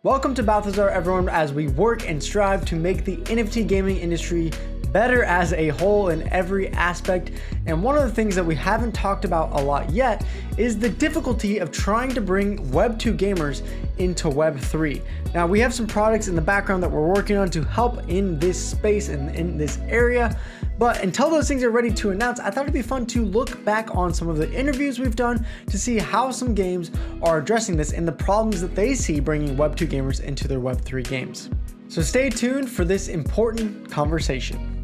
Welcome to Balthazar, everyone, as we work and strive to make the NFT gaming industry better as a whole in every aspect. And one of the things that we haven't talked about a lot yet is the difficulty of trying to bring Web 2 gamers into Web 3. Now, we have some products in the background that we're working on to help in this space and in this area. But until those things are ready to announce, I thought it'd be fun to look back on some of the interviews we've done to see how some games are addressing this and the problems that they see bringing Web 2 gamers into their Web 3 games. So stay tuned for this important conversation.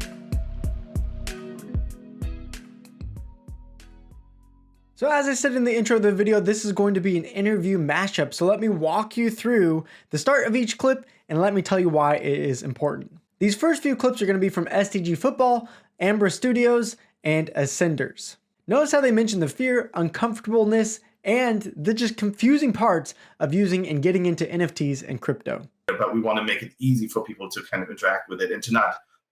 So as I said in the intro of the video, this is going to be an interview mashup. So let me walk you through the start of each clip and let me tell you why it is important. These first few clips are going to be from STG Football, Ambra Studios, and Ascenders. Notice how they mention the fear, uncomfortableness, and the just confusing parts of using and getting into NFTs and crypto. But we want to make it easy for people to kind of interact with it and to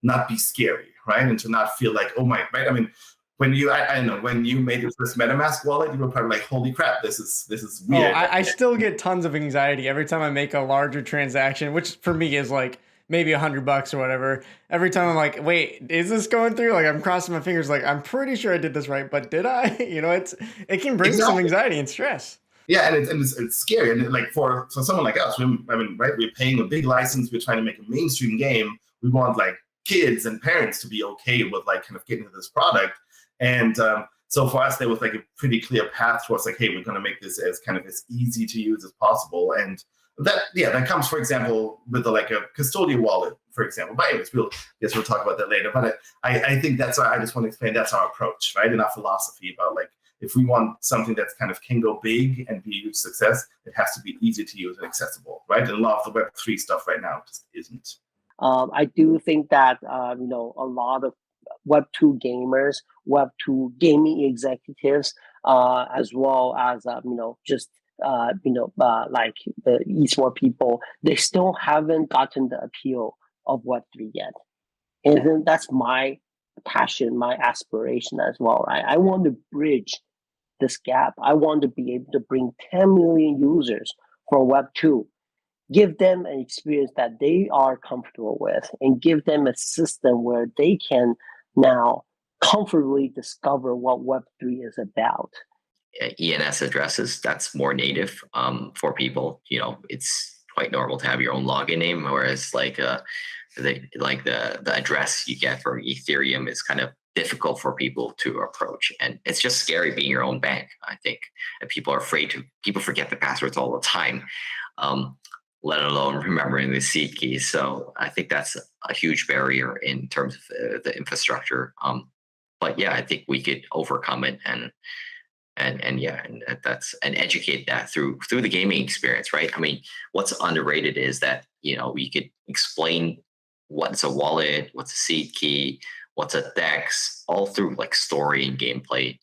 not be scary, right? And to not feel like, oh my, right? I mean, when you, I don't know, when you made your first MetaMask wallet, you were probably like, holy crap, this is weird. Oh, I still get tons of anxiety every time I make a larger transaction, which for me is like maybe $100 or whatever. Every time I'm like, wait, is this going through? Like I'm crossing my fingers, like I'm pretty sure I did this right, but did I? You know, it can bring some anxiety and stress. Yeah, and it's scary. And like for someone like us, I mean, right, we're paying a big license, we're trying to make a mainstream game. We want like kids and parents to be okay with like kind of getting into this product. And so for us, there was like a pretty clear path towards like, hey, we're going to make this as kind of as easy to use as possible. And that comes, for example, with like a custodial wallet, for example. But anyways, we'll talk about that later. But I think that's I just want to explain that's our approach, right? And our philosophy about like, if we want something that's kind of can go big and be a huge success, it has to be easy to use and accessible, right? And a lot of the Web3 stuff right now just isn't. I do think that a lot of Web2 gamers, Web2 gaming executives, as well as like the esports people, they still haven't gotten the appeal of Web3 yet, and then that's my passion, my aspiration as well. Right, I want to bridge this gap. I want to be able to bring 10 million users for Web2. Give them an experience that they are comfortable with and give them a system where they can now comfortably discover what Web3 is about. ENS addresses, that's more native for people. You know, it's quite normal to have your own login name, whereas the address you get from Ethereum is kind of difficult for people to approach. And it's just scary being your own bank, I think. And people are afraid people forget the passwords all the time. Let alone remembering the seed keys. So I think that's a huge barrier in terms of the infrastructure. But yeah, I think we could overcome it and educate that through the gaming experience, right? I mean, what's underrated is that, we could explain what's a wallet, what's a seed key, what's a DEX, all through like story and gameplay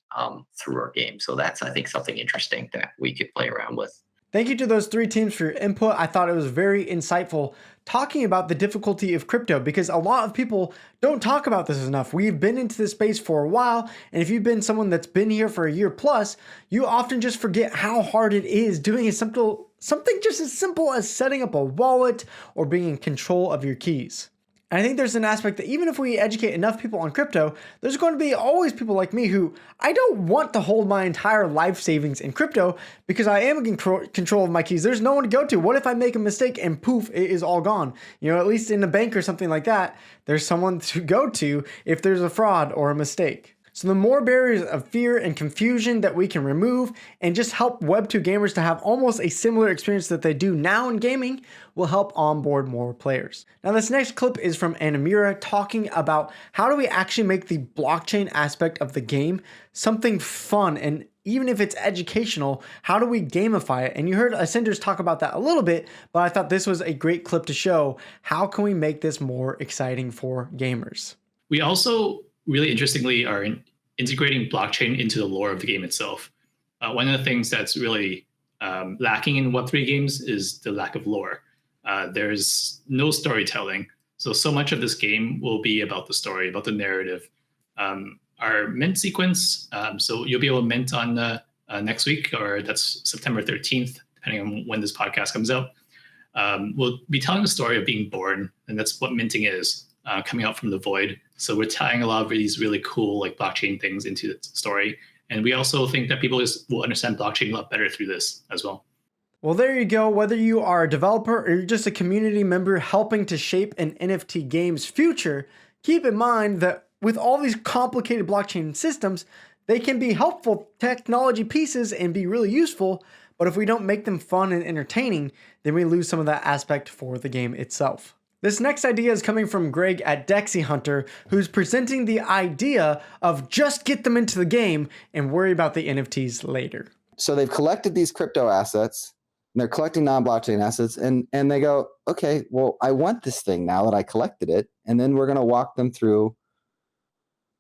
through our game. So that's, I think, something interesting that we could play around with. Thank you to those three teams for your input. I thought it was very insightful talking about the difficulty of crypto because a lot of people don't talk about this enough. We've been into this space for a while, and if you've been someone that's been here for a year plus, you often just forget how hard it is doing something just as simple as setting up a wallet or being in control of your keys. And I think there's an aspect that even if we educate enough people on crypto, there's going to be always people like me who I don't want to hold my entire life savings in crypto because I am in control of my keys. There's no one to go to. What if I make a mistake and poof, it is all gone? At least in a bank or something like that, there's someone to go to if there's a fraud or a mistake. So the more barriers of fear and confusion that we can remove and just help Web2 gamers to have almost a similar experience that they do now in gaming will help onboard more players. Now this next clip is from Anamura talking about how do we actually make the blockchain aspect of the game something fun, and even if it's educational, how do we gamify it? And you heard Ascenders talk about that a little bit, but I thought this was a great clip to show how can we make this more exciting for gamers. We also really interestingly are integrating blockchain into the lore of the game itself. One of the things that's really lacking in Web3 games is the lack of lore. There's no storytelling. So much of this game will be about the story, about the narrative. Our mint sequence, so you'll be able to mint on next week, or that's September 13th, depending on when this podcast comes out. we'll be telling the story of being born, and that's what minting is, coming out from the void. So we're tying a lot of these really cool like blockchain things into the story. And we also think that people will understand blockchain a lot better through this as well. Well, there you go. Whether you are a developer or you're just a community member helping to shape an NFT game's future, keep in mind that with all these complicated blockchain systems, they can be helpful technology pieces and be really useful, but if we don't make them fun and entertaining, then we lose some of that aspect for the game itself. This next idea is coming from Greg at Dexy Hunter, who's presenting the idea of just get them into the game and worry about the NFTs later. So they've collected these crypto assets, and they're collecting non-blockchain assets, and they go, okay, well, I want this thing now that I collected it, and then we're going to walk them through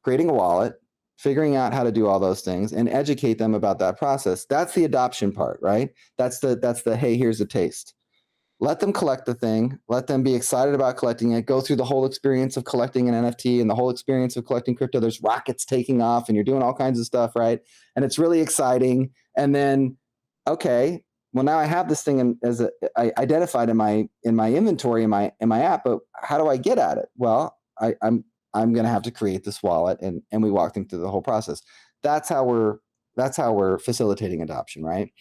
creating a wallet, figuring out how to do all those things, and educate them about that process. That's the adoption part, right? That's the hey, here's a taste. Let them collect the thing. Let them be excited about collecting it. Go through the whole experience of collecting an NFT and the whole experience of collecting crypto. There's rockets taking off and you're doing all kinds of stuff, right? And it's really exciting. And then, okay, well now I have this thing I identified in my inventory in my app, but how do I get at it? Well, I'm going to have to create this wallet, and we walk them through the whole process. That's how we're facilitating adoption, right?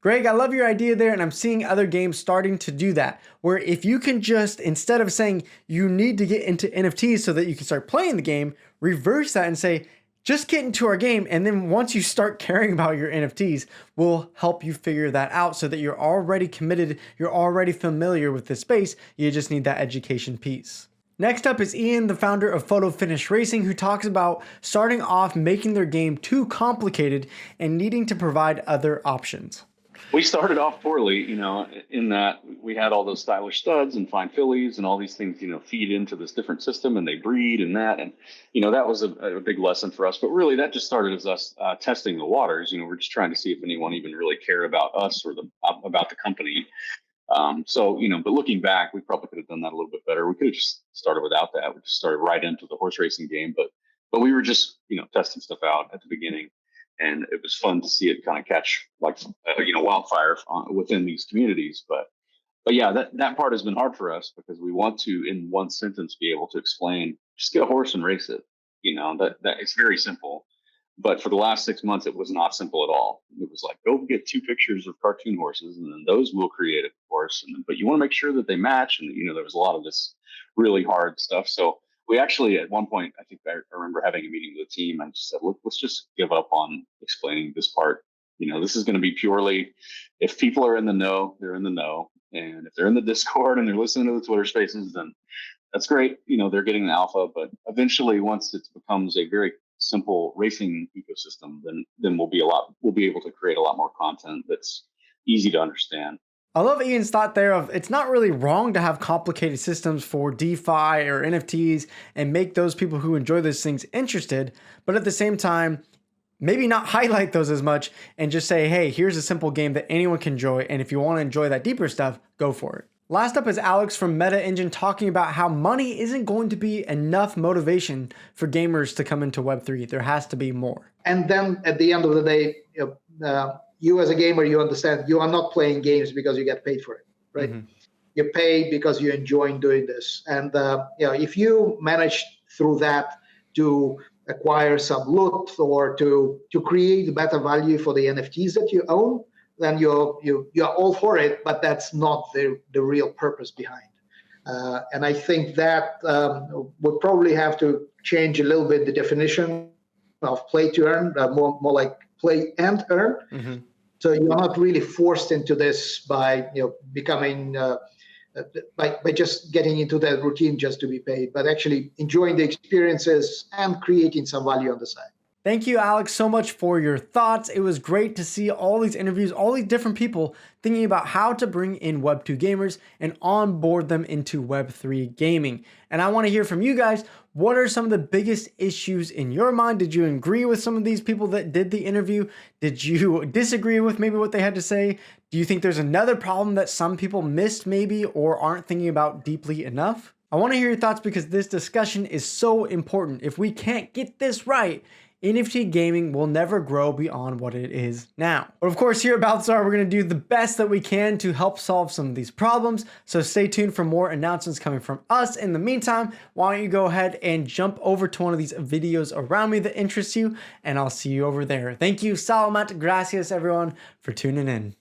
Greg, I love your idea there, and I'm seeing other games starting to do that, where if you can just, instead of saying you need to get into NFTs so that you can start playing the game, reverse that and say, just get into our game, and then once you start caring about your NFTs, we'll help you figure that out so that you're already committed, you're already familiar with the space, you just need that education piece. Next up is Ian, the founder of Photo Finish Racing, who talks about starting off making their game too complicated and needing to provide other options. We started off poorly, in that we had all those stylish studs and fine fillies and all these things, feed into this different system and they breed and that. And, that was a big lesson for us. But really, that just started as us testing the waters. We're just trying to see if anyone even really cared about us or about the company. But looking back, we probably could have done that a little bit better. We could have just started without that. We just started right into the horse racing game. But we were just, testing stuff out at the beginning. And it was fun to see it kind of catch like, wildfire within these communities. But yeah, that part has been hard for us because we want to, in one sentence, be able to explain, just get a horse and race it. That it's very simple. But for the last 6 months, it was not simple at all. It was like, go get 2 pictures of cartoon horses, and then those will create a horse. But you want to make sure that they match. And, there was a lot of this really hard stuff. So we actually, at one point, I think I remember having a meeting with the team. I just said, look, let's just give up on explaining this part. This is going to be purely, if people are in the know, they're in the know. And if they're in the Discord and they're listening to the Twitter spaces, then that's great. They're getting the alpha. But eventually, once it becomes a very simple racing ecosystem, then we'll be able to create a lot more content that's easy to understand. I love Ian's thought there of it's not really wrong to have complicated systems for DeFi or NFTs and make those people who enjoy those things interested, but at the same time, maybe not highlight those as much and just say, hey, here's a simple game that anyone can enjoy, and if you want to enjoy that deeper stuff, go for it. Last up is Alex from Meta Engine talking about how money isn't going to be enough motivation for gamers to come into Web3. There has to be more. And then at the end of the day, you as a gamer, you understand you are not playing games because you get paid for it, right? Mm-hmm. You pay because you enjoy doing this. And if you manage through that to acquire some loot or to create better value for the NFTs that you own, then you're all for it, but that's not the real purpose behind. And I think that would probably have to change a little bit the definition of play to earn, more like play and earn. Mm-hmm. So you're not really forced into this by becoming by just getting into that routine just to be paid, but actually enjoying the experiences and creating some value on the side. Thank you, Alex, so much for your thoughts. It was great to see all these interviews, all these different people thinking about how to bring in Web2 gamers and onboard them into Web3 gaming. And I want to hear from you guys. What are some of the biggest issues in your mind? Did you agree with some of these people that did the interview? Did you disagree with maybe what they had to say? Do you think there's another problem that some people missed maybe or aren't thinking about deeply enough? I want to hear your thoughts because this discussion is so important. If we can't get this right, NFT gaming will never grow beyond what it is now. But of course, here at Balthazar, we're going to do the best that we can to help solve some of these problems. So stay tuned for more announcements coming from us. In the meantime, why don't you go ahead and jump over to one of these videos around me that interests you, and I'll see you over there. Thank you, salamat, gracias everyone for tuning in.